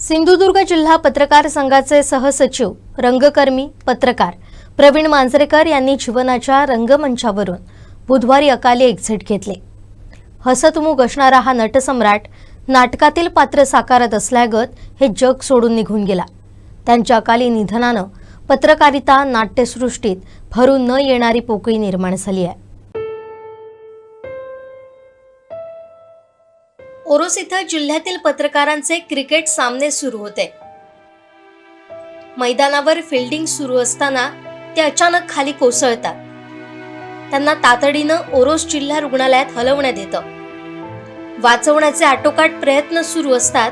सिंधुदुर्ग जिल्हा पत्रकार संघाचे सहसचिव रंगकर्मी पत्रकार प्रवीण मांजरेकर यांनी जीवनाच्या रंगमंचावरून बुधवारी अकाली एक्झिट घेतले। हसतमुख असणारा हा नटसम्राट नाटकातील पात्र साकारत असल्यागत हे जग सोडून निघून गेला। त्यांच्या अकाली निधनानं पत्रकारिता नाट्यसृष्टीत भरून न येणारी पोकळी निर्माण झाली आहे। ओरोस इथं जिल्ह्यातील पत्रकारांचे क्रिकेट सामने सुरू होते। मैदानावर फिल्डिंग सुरू असताना ते अचानक खाली कोसळतात। त्यांना तातडीनं ओरोस जिल्हा रुग्णालयात हलवण्यात येतं। वाचवण्याचे आटोकाट प्रयत्न सुरू असतात,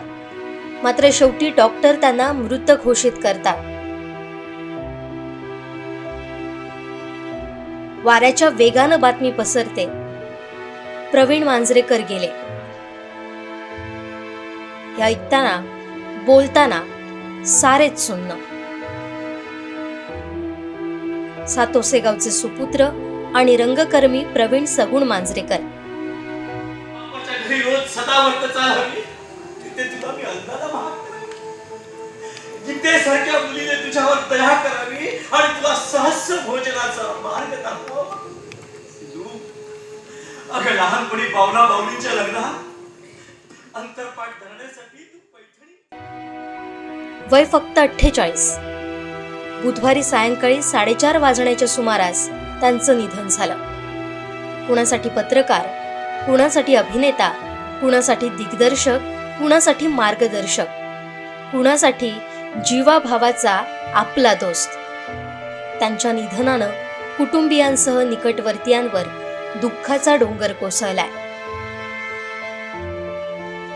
मात्र शेवटी डॉक्टर त्यांना मृत घोषित करतात। वाऱ्याच्या वेगानं बातमी पसरते, प्रवीण मांजरेकर गेले। हे ऐकताना बोलताना सारेच सुन्न। सातोसे गावचे सुपुत्र आणि रंगकर्मी प्रवीण सगुण मांजरेकर सारख्या मुलीने तुझ्यावर दया करावी आणि तुला सहस्र भोजनाचा मार्ग दाखवावा। अगं लहानपणी बावला बावलींच्या लग्नात अंतरपाठ धरण्यासाठी तू पैठणी। वय फक्त 48। बुधवारी सायंकाळी 4:30 वाजण्याच्या सुमारास त्यांचं निधन झालं। कुणासाठी पत्रकार, कुणासाठी अभिनेता, कुणासाठी दिग्दर्शक, कुणासाठी मार्गदर्शक, कुणासाठी जीवाभावाचा आपला दोस्त। त्यांच्या निधनानं कुटुंबियांसह निकटवर्तीयांवर दुःखाचा डोंगर कोसळलाय।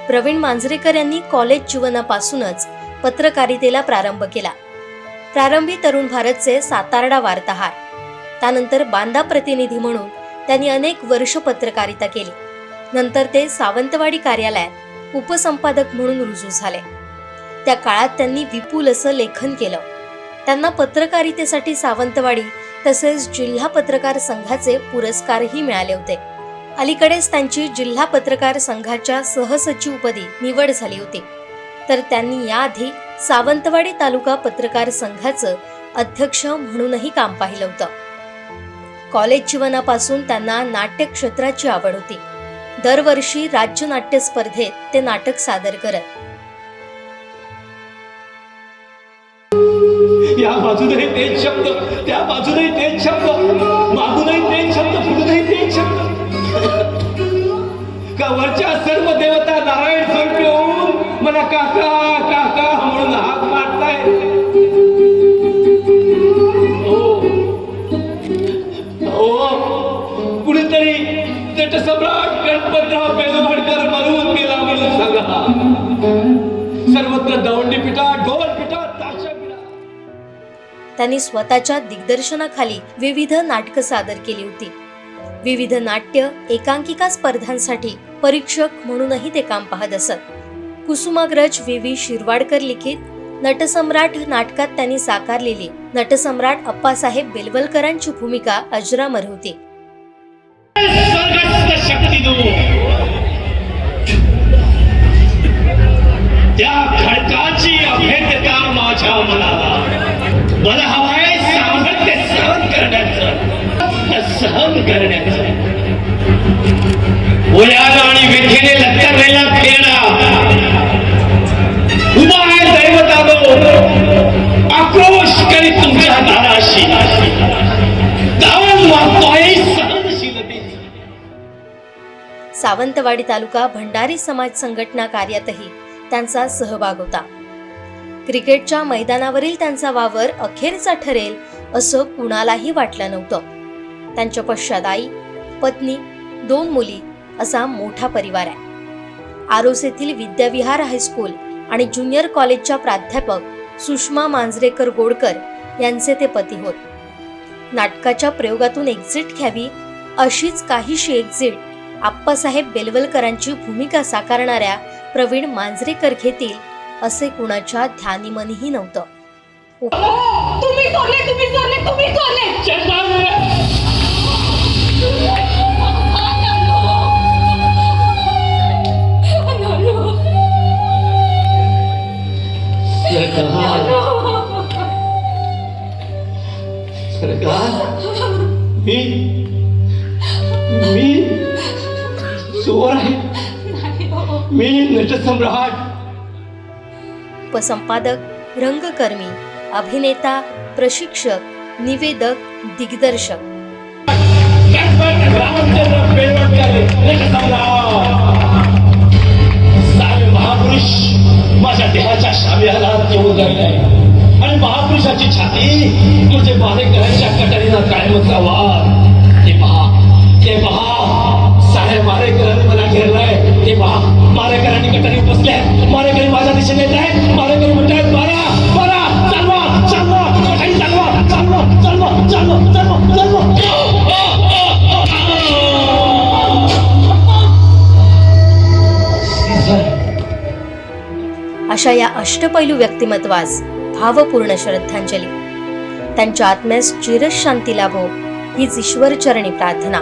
प्रवीण मांजरेकर यांनी कॉलेज जीवनापासूनच पत्रकारितेला प्रारंभ केला। प्रारंभी तरुण भारतचे सातारडा वार्ताहर, त्यानंतर बांदा प्रतिनिधी म्हणून त्यांनी अनेक वर्ष पत्रकारिता केली। नंतर ते सावंतवाडी कार्यालयात उपसंपादक म्हणून रुजू झाले। त्या काळात त्यांनी विपुल असं लेखन केलं। त्यांना पत्रकारितेसाठी सावंतवाडी तसेच जिल्हा पत्रकार संघाचे पुरस्कारही मिळाले होते। अलीकडेच त्यांची जिल्हा पत्रकार संघाच्या सहसचिवपदी निवड झाली होती, तर त्यांनी याआधी सावंतवाडी तालुका पत्रकार संघाचं अध्यक्ष म्हणूनही काम पाहिलं होतं। कॉलेज जीवनापासून त्यांना नाट्य क्षेत्राची आवड होती। दरवर्षी राज्य नाट्य स्पर्धेत ते नाटक सादर करत। या बाजूने तेच शब्द, त्या बाजूने तेच शब्द, मागूनही तेच शब्द, पुढूनही तेच शब्द। का वरच्या सर्व देवता नारायण स्वरूपी होऊन मला काका काका म्हणून हाक मारताय। कुणीतरी नटसम्राट गणपतराव बेलवडकर मरून गेला म्हणून सांगा। सर्वत्र दवंडी पिटा, ढोल पिटा, ताशा पिटा। त्यांनी स्वतःच्या दिग्दर्शनाखाली विविध नाटकं सादर केली होती। विविध नाट्य एकांकिका स्पर्धांसाठी परीक्षक म्हणूनही ते काम पाहत असत। कुसुमाग्रज व्ही शिरवाडकर लिखित नटसम्राट नाटकात त्यांनी साकारलेली नटसम्राट अप्पासाहेब बेलवलकरांची भूमिका अजरामर होती। त्या खडकाची अभेद्यता माझ्या मनाला, मला हवाय सामर्थ्य सहन करण्याचं, सहन करण्याचं। ओल्यान आणि व्यथेने लक्तरलेला फेडा उभा आहे दैवतानो, आक्रोश करीत तुमच्या दाराशी दावण मागतोय सहनशीलतेची। सावंतवाडी तालुका भंडारी समाज संघटना कार्यातही त्यांचा सहभाग होता। क्रिकेटच्या मैदानावरील त्यांचा वावर अखेरचा ठरेल असं कुणालाही वाटलं नव्हतं। त्यांच्या पश्चात आई, पत्नी, 2 मुली असा मोठा परिवार आहे। आरोस येथील विद्याविहार हायस्कूल आणि ज्युनियर कॉलेजच्या प्राध्यापक सुषमा मांजरेकर गोडकर यांचे ते पती होत। नाटकाच्या प्रयोगातून एक्झिट घ्यावी अशीच काहीशी एक्झिट आप्पासाहेब बेलवलकरांची भूमिका साकारणाऱ्या प्रवीण मांजरेकर घेतील असे कुणाच्या ध्यानीमनीही नव्हतं। तुम्ही सरकार मी चोर आहे, मी नटसम्राट. उपसंपादक, रंगकर्मी, अभिनेता, प्रशिक्षक, निवेदक, दिग्दर्शक. रामचंद्र बेळवणकर नटसम्राट. सारे महापुरुष माझ्या देहाच्या शामियाला येऊन राहिले आणि महापुरुषाची छाती म्हणजे मारेकऱ्यांच्या कटारीनं कायमचा वार. ते पहा साऱ्या मारेकऱ्यांनी मला घेरलंय. ते पहा मारेकऱ्यांनी कटारी बसल्या, मारेकरी माझ्या दिशेने येत आहेत. मारेकरी म्हणतात मारा मारा, चालवा चालवा, काही चालवा चालवा चालवा चालवा चालवा चालवा. अशा या अष्टपैलू व्यक्तिमत्वास भावपूर्ण श्रद्धांजली. त्यांच्या आत्म्यास चिरशांती लाभो हीच ईश्वरचरणी प्रार्थना.